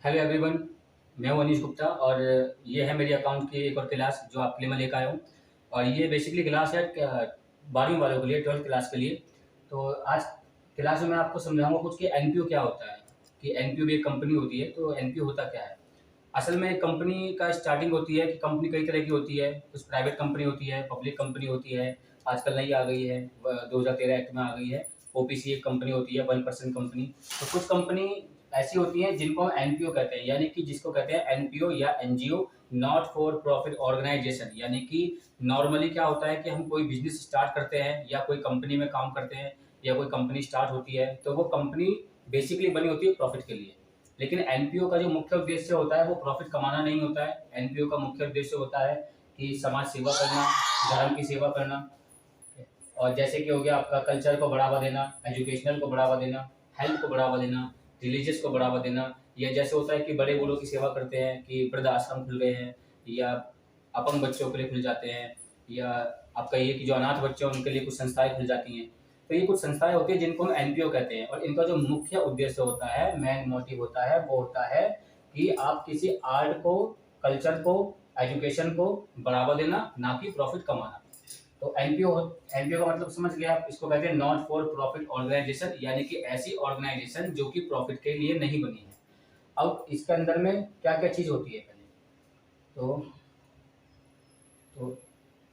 Hello everyone. मैं हूं अनीश गुप्ता और ये है मेरी अकाउंट की एक और क्लास जो आपके लिए मैं लेकर आया हूँ। और ये बेसिकली क्लास है 12वीं वालों के लिए, 12th क्लास के लिए। तो आज क्लास में मैं आपको समझाऊंगा कुछ कि एनपीओ क्या होता है, कि एनपीओ भी एक कंपनी होती है। तो एनपीओ होता क्या है? असल में कंपनी का स्टार्टिंग होती है कि कंपनी कई तरह की होती है। कुछ प्राइवेट कंपनी होती है, पब्लिक कंपनी होती है। आजकल नई आ गई है, 2013 एक्ट में आ गई है। ओपीसी एक कंपनी होती है, 1% कंपनी। तो कुछ कंपनी ऐसी होती हैं जिनको हम एनपीओ कहते हैं, यानी कि जिसको कहते हैं एनपीओ या NGO, not for profit organisation. यानी कि नॉर्मली क्या होता है कि हम कोई बिजनेस स्टार्ट करते हैं या कोई कंपनी में काम करते हैं या कोई कंपनी स्टार्ट होती है, तो वो कंपनी बेसिकली बनी होती है प्रॉफिट के लिए। लेकिन एनपीओ का जो मुख्य उद्देश्य होता है वो प्रॉफिट कमाना नहीं होता है। एनपीओ का मुख्य उद्देश्य होता है कि समाज सेवा करना, धर्म की सेवा करना। और जैसे कि हो गया आपका कल्चर को बढ़ावा देना, एजुकेशनल को बढ़ावा देना, हेल्थ को बढ़ावा देना, रिलीजियस को बढ़ावा देना। या जैसे होता है कि बड़े बूढ़ों की सेवा करते हैं, कि वृद्ध आश्रम खुल गए हैं, या अपंग बच्चों के लिए खुल जाते हैं, या आपका ये कि जो अनाथ बच्चे हैं उनके लिए कुछ संस्थाएं खुल जाती हैं। तो ये कुछ संस्थाएं होती है जिनको हम एनपीओ कहते हैं। और इनका जो मुख्य उद्देश्य होता है, मेन मोटिव होता है, वो होता है कि आप किसी आर्ट को, कल्चर को, एजुकेशन को बढ़ावा देना, ना कि प्रॉफिट कमाना। तो एनपीओ एनपीओ का मतलब समझ गया आप। इसको कहते हैं नॉट फॉर प्रॉफिट ऑर्गेनाइजेशन, यानी कि ऐसी ऑर्गेनाइजेशन जो कि प्रॉफिट के लिए नहीं बनी है। अब इसके अंदर में क्या क्या चीज होती है पहले तो तो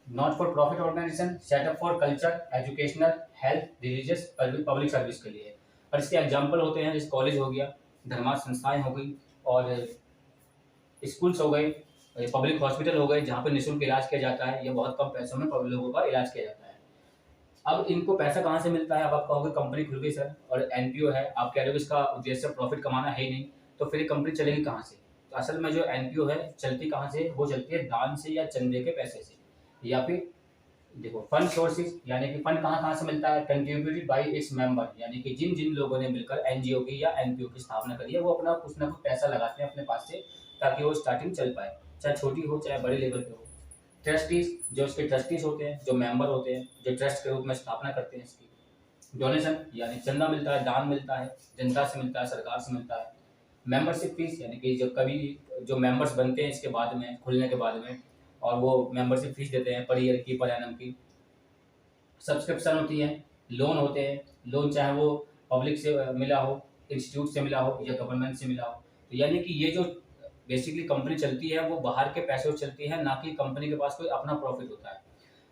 not for profit organisation set up for culture, educational, health, religious, public service के लिए। और इसके एग्जाम्पल होते हैं, जैसे कॉलेज हो गया, धर्मार्थ संस्थाएं हो गई, और स्कूल्स हो गए, पब्लिक हॉस्पिटल हो गए जहाँ पे निःशुल्क इलाज किया जाता है या बहुत कम पैसों में लोगों का इलाज किया जाता है। अब इनको पैसा कहाँ से मिलता है? अब आप कहोगे कंपनी खुल गई सर और एनपीओ है, आप कह रहे हो इसका उद्देश्य प्रॉफिट कमाना है ही नहीं, तो फिर ये कंपनी चलेगी कहाँ से? तो असल में जो एनपीओ है चलती कहाँ से? वो चलती है दान से या चंदे के पैसे से, या फिर देखो फंड सोर्सेज, यानी कि फंड कहाँ कहाँ से मिलता है? कंट्रीब्यूटेड बाय इट्स मेंबर, यानी कि जिन जिन लोगों ने मिलकर एनजीओ की या एनपीओ की स्थापना करी है वो अपना कुछ ना कुछ पैसा लगाते हैं अपने पास से, ताकि वो स्टार्टिंग चल पाए, चाहे छोटी हो चाहे बड़े लेवल पे हो। ट्रस्टीज, जो उसके ट्रस्टीज होते हैं, जो मेंबर होते हैं, जो ट्रस्ट के रूप में स्थापना करते हैं इसकी। डोनेशन, यानी चंदा मिलता है, दान मिलता है, जनता से मिलता है, सरकार से मिलता है। मेंबरशिप फीस, यानी कि जब कभी जो मेंबर्स बनते हैं इसके बाद में, खुलने के बाद में, और वो मेंबरशिप फीस देते हैं पर ईयर की, पर एनम की। सब्सक्रिप्शन होती है, लोन होते हैं, लोन चाहे वो पब्लिक से मिला हो, इंस्टीट्यूट से मिला हो, या गवर्नमेंट से मिला हो। तो यानी कि ये जो बेसिकली कंपनी चलती है वो बाहर के पैसों से चलती है, ना कि कंपनी के पास कोई अपना प्रॉफिट होता है।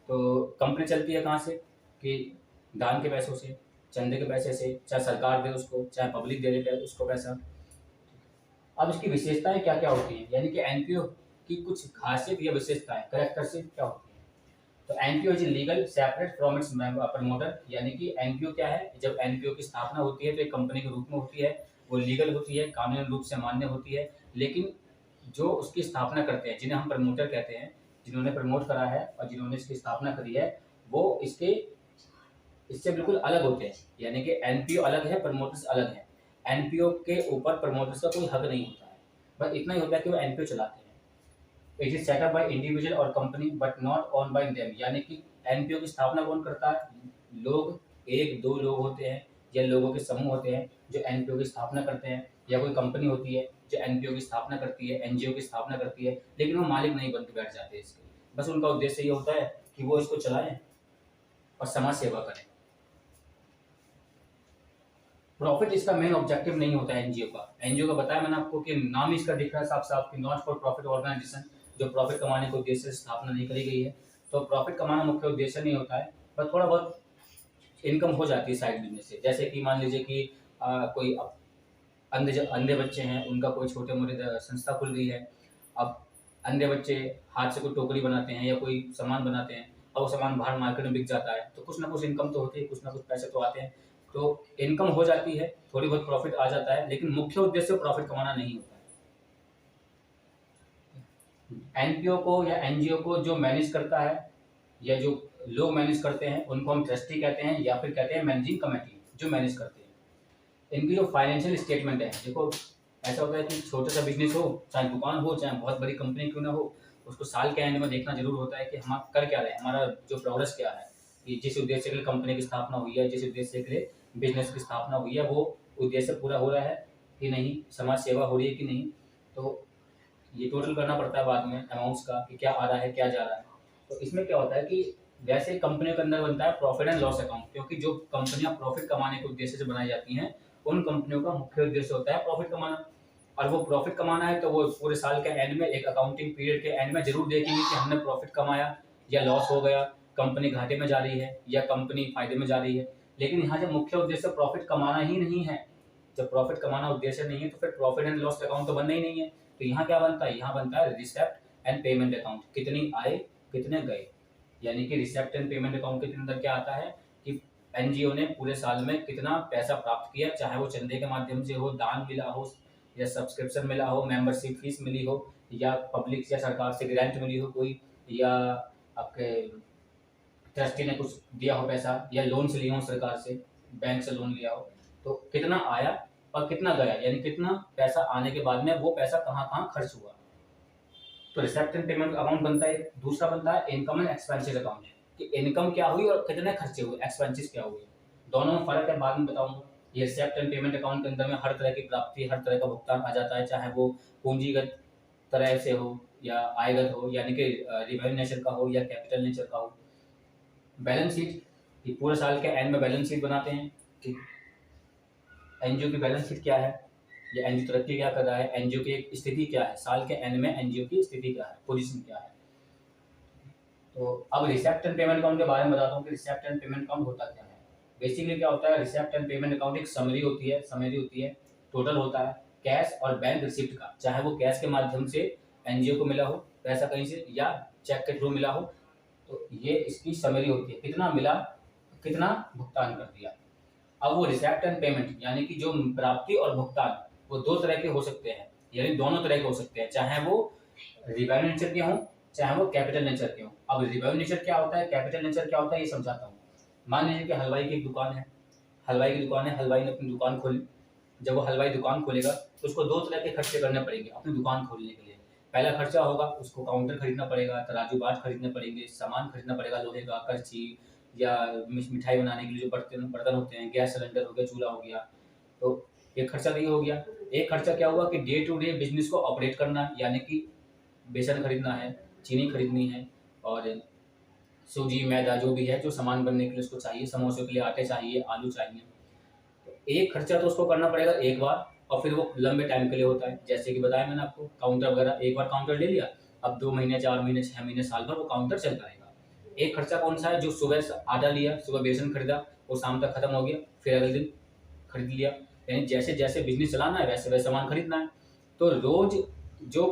तो कंपनी चलती है कहाँ से? कि दान के पैसों से, चंदे के पैसे से, चाहे सरकार दे उसको, चाहे पब्लिक दे दे उसको पैसा। अब इसकी विशेषताएं क्या क्या होती हैं, यानी कि एनपीओ की कुछ खासियत या विशेषताएं, करेक्टरशिप क्या होती है? तो NPO is legal separate from its promoter, यानी कि एनपीओ क्या है? जब एनपीओ की स्थापना होती है तो एक कंपनी के रूप में होती है, वो लीगल होती है, कानूनी रूप से मान्य होती है। लेकिन जो उसकी स्थापना करते हैं, जिन्हें हम प्रमोटर कहते हैं, जिन्होंने प्रमोट करा है और जिन्होंने इसकी स्थापना करी है, वो इससे बिल्कुल अलग होते हैं। यानी कि एनपीओ अलग है, प्रमोटर्स अलग है। एनपीओ के ऊपर प्रमोटर्स का कोई हक नहीं होता है, बस इतना ही होता है कि वो एनपीओ चलाते हैं। It is set up by individual और company but not own by them, यानी कि एनपीओ की स्थापना कौन करता है? लोग, एक दो लोग होते हैं या लोगों के समूह होते हैं जो एनपीओ की स्थापना करते हैं, या कोई कंपनी होती है जो एनपीओ की स्थापना करती है, एनजीओ की स्थापना करती है, लेकिन वो मालिक नहीं बन के बैठ जाते इसके। बस उनका उद्देश्य ये होता है कि वो इसको चलाएं और समाज सेवा करें। प्रॉफिट इसका मेन ऑब्जेक्टिव नहीं होता है एनजीओ का। एनजीओ का बताया मैंने आपको कि नाम ही इसका दिख रहा है साफ साफ कि नॉट फॉर प्रॉफिट ऑर्गेनाइजेशन, जो प्रॉफिट कमाने के उद्देश्य से स्थापना नहीं करी गई है। तो प्रॉफिट कमाना मुख्य उद्देश्य नहीं होता है, पर थोड़ा बहुत इनकम हो जाती है साइड बिजनेस से। जैसे कि मान लीजिए कि कोई अंधे अंधे बच्चे हैं, उनका कोई छोटे मोटे संस्था खुल गई है। अब अंधे बच्चे हाथ से कोई टोकरी बनाते हैं या कोई सामान बनाते हैं, और वो सामान बाहर मार्केट में बिक जाता है, तो कुछ ना कुछ इनकम तो होती है, कुछ ना कुछ पैसे तो आते हैं। तो इनकम हो जाती है, थोड़ी बहुत प्रॉफिट आ जाता है, लेकिन मुख्य उद्देश्य प्रॉफिट कमाना नहीं होता है। एनपीओ को या एनजीओ को जो मैनेज करता है, या जो लोग मैनेज करते हैं, उनको हम ट्रस्टी कहते हैं, या फिर कहते हैं मैनेजिंग कमेटी, जो मैनेज करते हैं। इनकी जो फाइनेंशियल स्टेटमेंट है, देखो ऐसा होता है कि छोटा सा बिजनेस हो, चाहे दुकान हो, चाहे बहुत बड़ी कंपनी क्यों ना हो, उसको साल के एंड में देखना जरूर होता है कि हम कर क्या रहे हैं, हमारा जो प्रोग्रेस क्या है, कि जिस उद्देश्य के लिए कंपनी की स्थापना हुई है, जिस उद्देश्य के लिए बिजनेस की स्थापना हुई है, वो उद्देश्य पूरा हो रहा है कि नहीं, समाज सेवा हो रही है कि नहीं। तो ये टोटल करना पड़ता है बाद में अमाउंट्स का कि क्या आ रहा है क्या जा रहा है। तो इसमें क्या होता है कि वैसे कंपनियों के अंदर बनता है प्रॉफिट एंड लॉस अकाउंट, क्योंकि जो कंपनियां प्रॉफिट कमाने के उद्देश्य से बनाई जाती हैं उन कंपनियों का मुख्य उद्देश्य होता है प्रॉफिट कमाना। और वो प्रॉफिट कमाना है तो वो पूरे साल के एंड में, एक अकाउंटिंग पीरियड के एंड में जरूर देखेंगे कि हमने प्रॉफिट कमाया या लॉस हो गया, कंपनी घाटे में जा रही है या कंपनी फायदे में जा रही है। लेकिन यहाँ जब मुख्य उद्देश्य प्रॉफिट कमाना ही नहीं है, जब प्रॉफिट कमाना उद्देश्य नहीं है तो फिर प्रॉफिट एंड लॉस अकाउंट तो बनना ही नहीं है। तो यहाँ क्या बनता है, यहाँ बनता है रिसिप्ट एंड पेमेंट अकाउंट, कितनी आए कितने गए। यानी कि रिसिप्ट एंड पेमेंट अकाउंट के अंदर क्या आता है कि एनजीओ ने पूरे साल में कितना पैसा प्राप्त किया, चाहे वो चंदे के माध्यम से हो, दान मिला हो या सब्सक्रिप्शन मिला हो, मेंबरशिप फीस मिली हो, या पब्लिक या सरकार से ग्रांट मिली हो कोई, या आपके ट्रस्टी ने कुछ दिया हो पैसा, या लोन से लिया हो सरकार से, बैंक से लोन लिया हो। तो कितना आया और कितना गया, यानी कितना पैसा आने के बाद में वो पैसा कहाँ कहाँ खर्च हुआ। तो रिसिप्ट एंड पेमेंट अकाउंट बनता है। दूसरा बनता है इनकम एंड एक्सपेंसेस अकाउंट, कि इनकम क्या हुई और कितने खर्चे हुए, एक्सपेंसेस क्या हुए। दोनों में फर्क है, बाद में बताऊंगा। ये रिसिप्ट एंड पेमेंट अकाउंट के अंदर में हर तरह की प्राप्ति, हर तरह का भुगतान आ जाता है, चाहे वो पूंजीगत तरह से हो या आयगत हो, यानी कि रिवेन्यू नेचर का हो या कैपिटल नेचर का हो। बैलेंस शीट, ये पूरे साल के एंड में बैलेंस शीट बनाते हैं कि एनजीओ की बैलेंस शीट क्या है, या एनजीओ तरक्की क्या कर रहा है, एनजीओ की स्थिति क्या है, साल के एंड में एनजीओ की स्थिति क्या है, पोजीशन क्या है। तो अब रिसिप्ट एंड पेमेंट अकाउंट के बारे में बताता हूँ कि रिसिप्ट एंड पेमेंट अकाउंट होता क्या है। बेसिकली क्या होता है, रिसिप्ट एंड पेमेंट अकाउंट एक समरी होती है, टोटल होता है कैश और बैंक रिसिप्ट का, चाहे वो कैश के माध्यम से एनजीओ को मिला हो पैसा कहीं से, या चेक के थ्रू मिला हो। तो ये इसकी समरी होती है, कितना मिला, कितना भुगतान कर दिया। अब वो रिसिप्ट एंड पेमेंट यानी कि जो प्राप्ति और भुगतान, वो दो तरह के हो सकते हैं, यानी दोनों तरह के हो सकते हैं, चाहे वो रिवेन्यू नेचर के हों चाहे वो कैपिटल नेचर के हों। अब रिवेन्यू नेचर क्या होता है, कैपिटल नेचर क्या होता है, ये समझाता हूँ। मान लीजिए कि हलवाई की एक दुकान है, हलवाई की दुकान है, हलवाई ने अपनी दुकान खोली। जब वो हलवाई दुकान खोलेगा तो उसको दो तरह के खर्चे करने पड़ेंगे अपनी दुकान खोलने के लिए। पहला खर्चा होगा, उसको काउंटर खरीदना पड़ेगा, तराजू बाट खरीदने पड़ेंगे, सामान खरीदना पड़ेगा, लोहे का करछी या मिठाई बनाने के लिए जो बर्तन बर्तन होते हैं, गैस सिलेंडर हो गया, चूल्हा हो गया। तो एक खर्चा तो ये हो गया। एक खर्चा क्या हुआ कि डे टू डे बिजनेस को ऑपरेट करना, यानी कि बेसन खरीदना है, चीनी खरीदनी है, और सूजी मैदा जो भी है, जो सामान बनने के लिए उसको चाहिए, समोसे के लिए आटे चाहिए, आलू चाहिए। तो एक खर्चा तो उसको करना पड़ेगा एक बार, और फिर वो लंबे टाइम के लिए होता है। जैसे कि बताया मैंने आपको, काउंटर वगैरह, एक बार काउंटर ले लिया, अब 2 महीने 4 महीने 6 महीने साल भर वो काउंटर चलता रहेगा। एक खर्चा कौन सा है, जो सुबह आटा लिया, सुबह बेसन खरीदा, वो शाम तक खत्म हो गया, फिर अगले दिन खरीद लिया। यानी जैसे जैसे बिजनेस चलाना है वैसे वैसे सामान खरीदना है। तो रोज जो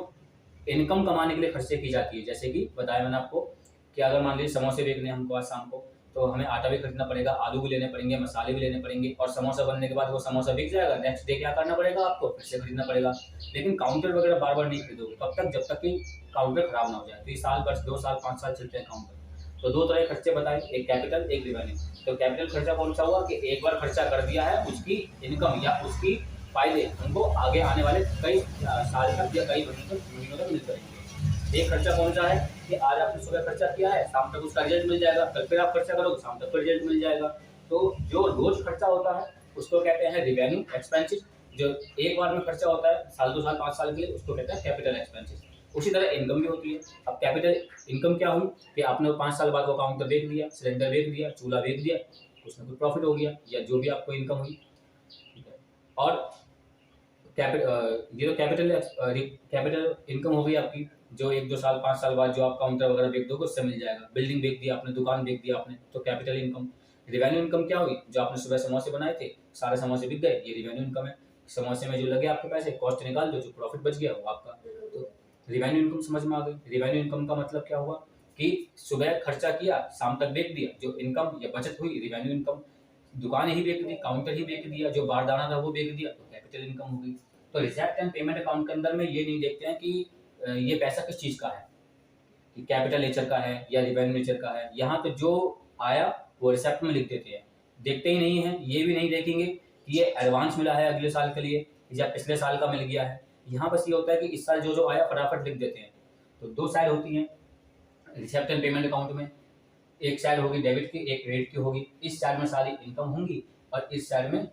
इनकम कमाने के लिए खर्चे की जाती है, जैसे कि बताया मैंने आपको कि अगर मान लीजिए समोसे बेचने हैं हमको आज शाम को, तो हमें आटा भी खरीदना पड़ेगा, आलू भी लेने पड़ेंगे, मसाले भी लेने पड़ेंगे, और समोसा बनने के बाद वो समोसा बिक जाएगा, नेक्स्ट डे क्या करना पड़ेगा आपको, फिर से खरीदना पड़ेगा। लेकिन काउंटर वगैरह बार बार नहीं खरीदोगे तब तक जब तक कि काउंटर खराब ना हो जाए। तो ये साल भर 2 साल 5 साल चलते हैं काउंटर। तो दो तरह के खर्चे बताए, एक कैपिटल एक रिवेन्यू। तो कैपिटल खर्चा कौन सा हुआ कि एक बार खर्चा कर दिया है, उसकी इनकम या उसकी फायदे हमको आगे आने वाले कई साल तक या कई महीनों तक मिलते रहेंगे। एक खर्चा कौन सा है कि आज आपने सुबह खर्चा किया है, शाम तक उसका रिजल्ट मिल जाएगा, कल फिर आप खर्चा करोगे, शाम तक फिर रिजल्ट मिल जाएगा। तो जो रोज खर्चा होता है उसको कहते हैं रिवेन्यू एक्सपेंसेस। जो एक बार में खर्चा होता है साल 2 साल 5 साल के लिए, उसको कहते हैं कैपिटल एक्सपेंसेस। उसी तरह इनकम भी होती है। अब कैपिटल इनकम क्या हुई कि आपने 5 साल बाद वो काउंटर बेच दिया, सिलेंडर बेच दिया, चूल्हा बेच दिया, कुछ ना कुछ प्रॉफिट हो गया, या जो भी आपको इनकम हुई। ठीक है। और ये तो कैपिटल इनकम हो गई आपकी, जो 1-2 साल 5 साल बाद जो आप काउंटर वगैरह बेच दोगे उससे मिल जाएगा। बिल्डिंग बेच दिया आपने, दुकान बेच दिया आपने, तो कैपिटल इनकम। रिवेन्यू इनकम क्या हुई, जो आपने सुबह समोसे बनाए थे, सारे समोसे बिक गए, ये रिवेन्यू इनकम है। समोसे में जो लगे आपके पैसे, कॉस्ट निकाल दो, जो प्रॉफिट बच गया वो आपका। तो रिवेन्यू इनकम समझ में आ गई। रिवेन्यू इनकम का मतलब क्या हुआ कि सुबह खर्चा किया, शाम तक बेच दिया, जो इनकम या बचत हुई, रिवेन्यू इनकम। दुकान ही बेच दी, काउंटर ही बेच दिया, जो बारदाना था वो बेच दिया, तो कैपिटल इनकम हो गई। तो रिसिप्ट एंड पेमेंट अकाउंट के अंदर में ये नहीं देखते हैं कि ये पैसा किस चीज का है, कि कैपिटल नेचर का है या रिवेन्यू नेचर का है। यहाँ तो जो आया वो रिसिप्ट में लिख देते हैं, देखते ही नहीं है। ये भी नहीं देखेंगे कि ये एडवांस मिला है अगले साल के लिए या पिछले साल का मिल गया है। यहाँ बस ये होता है कि इस साल जो जो आया फटाफट लिख देते हैं। तो दो साइड होती हैं रिसिप्ट एंड पेमेंट अकाउंट में, एक साइड होगी डेबिट की, एक क्रेडिट की होगी। इस साइड में सारी इनकम होंगी और इस साइड में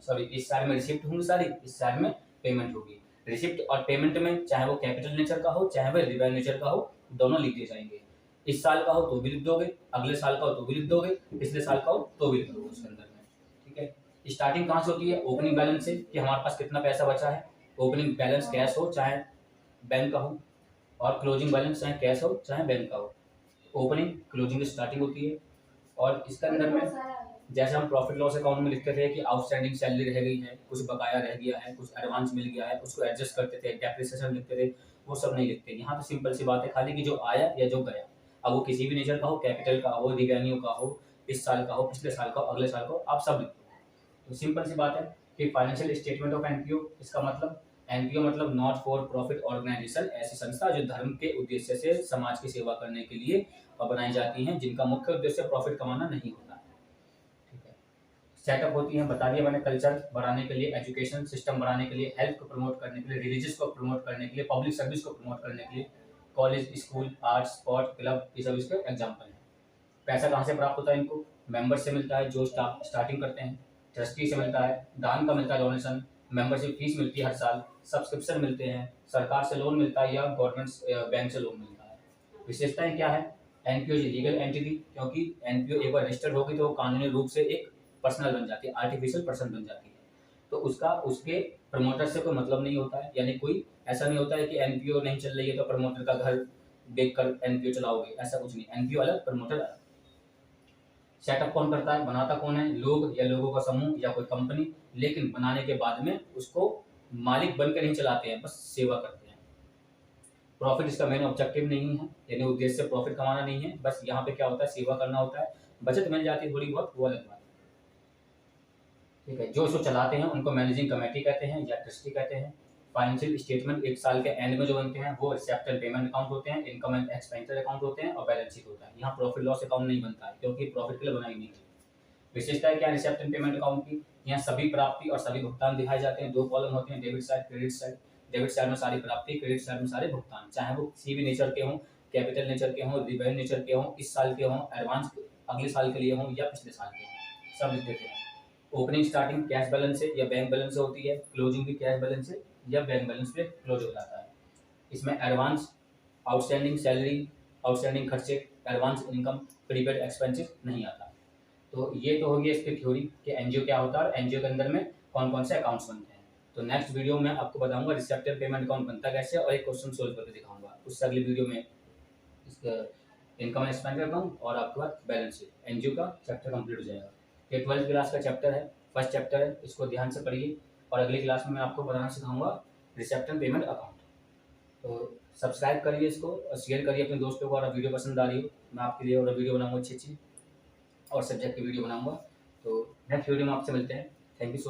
रिसिप्ट होंगी सारी, इस साइड में पेमेंट होगी। रिसिप्ट और पेमेंट में चाहे वो कैपिटल नेचर का हो चाहे वो रिवेन्यू नेचर का हो, दोनों लिख दिए जाएंगे। इस साल का हो तो भी लिख दोगे, अगले साल का हो तो भी लिख दोगे, पिछले साल का हो तो भी लिख दोगे उसके अंदर में। ठीक है, स्टार्टिंग कहाँ से होती है? ओपनिंग बैलेंस से, कि हमारे पास कितना पैसा बचा है। ओपनिंग बैलेंस कैश हो चाहे बैंक का हो, और क्लोजिंग बैलेंस चाहे कैश हो चाहे बैंक का हो। ओपनिंग क्लोजिंग स्टार्टिंग होती है। और इसके अंदर में जैसे हम प्रॉफिट लॉस अकाउंट में लिखते थे कि आउटस्टैंडिंग सैलरी रह गई है, कुछ बकाया रह गया है, कुछ एडवांस मिल गया है, उसको एडजस्ट करते थे, डेप्रिसिएशन लिखते थे, वो सब नहीं लिखते। यहाँ तो सिंपल सी बात है खाली कि जो आया या जो गया, अब वो किसी भी नेचर का हो, कैपिटल का हो, रिवेन्यू का हो, इस साल का हो, पिछले साल का हो, अगले साल का हो, आप सब लिखते हो। तो सिंपल सी बात है कि फाइनेंशियल स्टेटमेंट ऑफ एनपीओ, इसका मतलब एनपीओ मतलब नॉट फॉर प्रॉफिट ऑर्गेनाइजेशन, ऐसी संस्था जो धर्म के उद्देश्य से समाज की सेवा करने के लिए बनाई जाती हैं, जिनका मुख्य उद्देश्य प्रॉफिट कमाना नहीं होता। ठीक है, सेटअप होती है, बता दिया मैंने, कल्चर बढ़ाने के लिए, एजुकेशन सिस्टम बढ़ाने के लिए, हेल्थ को प्रमोट करने के लिए, रिलीजियस को प्रमोट करने के लिए, पब्लिक सर्विस को प्रमोट करने के लिए, college, school, arts, sport, club, ये सब इसके एग्जाम्पल हैं। पैसा कहाँ से प्राप्त होता है? इनको मेंबर से मिलता है जो स्टार्टिंग करते हैं, ट्रस्टी से मिलता है, दान का मिलता है डोनेशन, मेंबरशिप फीस मिलती है हर साल, सब्सक्रिप्शन मिलते हैं, सरकार से लोन मिलता है या गवर्नमेंट बैंक से लोन मिलता है। विशेषताएं क्या है? एनपीओ लीगल एंटिटी, क्योंकि एनपीओ एक बार रजिस्टर्ड होगी तो वो कानूनी रूप से एक पर्सनल बन जाती है, आर्टिफिशियल पर्सन बन जाती है। तो उसका उसके प्रमोटर से कोई मतलब नहीं होता है, यानी कोई ऐसा नहीं होता है कि एनपीओ नहीं चल रही है तो प्रमोटर का घर देख कर एनपीओ चलाओगे, ऐसा कुछ नहीं। एनपीओ अलग, प्रमोटर अलग। सेटअप कौन करता है? बनाता कौन है? लोग या लोगों का समूह या कोई कंपनी, लेकिन बनाने के बाद में उसको मालिक बन के नहीं चलाते हैं, बस सेवा करते हैं। प्रॉफिट इसका मेन ऑब्जेक्टिव नहीं है, यानी उद्देश्य प्रॉफिट कमाना नहीं है, बस यहाँ पे क्या होता है, सेवा करना होता है। बचत मिल जाती है थोड़ी बहुत, वो अलग बात है। ठीक है, जो इसको चलाते हैं उनको मैनेजिंग कमेटी कहते हैं या ट्रस्टी कहते हैं। फाइनेंशियल स्टेटमेंट एक साल के एंड में जो बनते हैं वो रिसिप्ट एंड पेमेंट अकाउंट होते हैं, इनकम एंड एक्सपेंडिचर अकाउंट होते हैं, और बैलेंस शीट होता है। यहाँ प्रॉफिट लॉस अकाउंट नहीं बनता है क्योंकि प्रॉफिट के लिए बनाई नहीं है। विशेषता है क्या रिसिप्ट एंड पेमेंट अकाउंट की? यहाँ सभी प्राप्ति और सभी भुगतान दिखाए जाते हैं। दो कॉलम होते हैं, debit side, credit side. Debit side में सारी प्राप्ति, क्रेडिट साइड में सारे भुगतान, चाहे वो किसी भी नेचर के हों, कैपिटल नेचर के हों, रिवेन्यू नेचर के हों, इस साल के हों, एडवांस अगले साल के लिए हों या पिछले साल के हों, सब लिख देते हैं। ओपनिंग स्टार्टिंग कैश बैलेंस से या बैंक बैलेंस से होती है, क्लोजिंग भी कैश बैलेंस से या बैंक बैलेंस पे क्लोज हो जाता है। इसमें एडवांस, आउटस्टैंडिंग सैलरी, आउटस्टैंडिंग खर्चे, एडवांस इनकम, प्रीपेड एक्सपेंसेस नहीं आता। तो ये तो हो गया इसकी थ्योरी कि एनजीओ क्या होता है और एनजीओ के अंदर में कौन कौन से अकाउंट्स बनते हैं। तो नेक्स्ट वीडियो में आपको बताऊंगा रिसिप्ट एंड पेमेंट अकाउंट बनता कैसे, और एक क्वेश्चन सोल्व करके दिखाऊंगा। उससे अगली वीडियो में इसका इनकम एंड एक्सपेंडिचर अकाउंट और आपके बाद बैलेंस शीट, एनजीओ का चैप्टर कंप्लीट हो जाएगा। ये 12th क्लास का चैप्टर है, फर्स्ट चैप्टर है, इसको ध्यान से पढ़िए। और अगली क्लास में मैं आपको बनाना सिखाऊंगा रिसिप्ट एंड पेमेंट अकाउंट। तो सब्सक्राइब करिए इसको और शेयर करिए अपने दोस्तों को, और वीडियो पसंद आ रही हो मैं आपके लिए और वीडियो बनाऊंगा अच्छी अच्छी, और सब्जेक्ट की वीडियो बनाऊंगा। तो नेक्स्ट वीडियो में आपसे मिलते हैं। Thank you so much.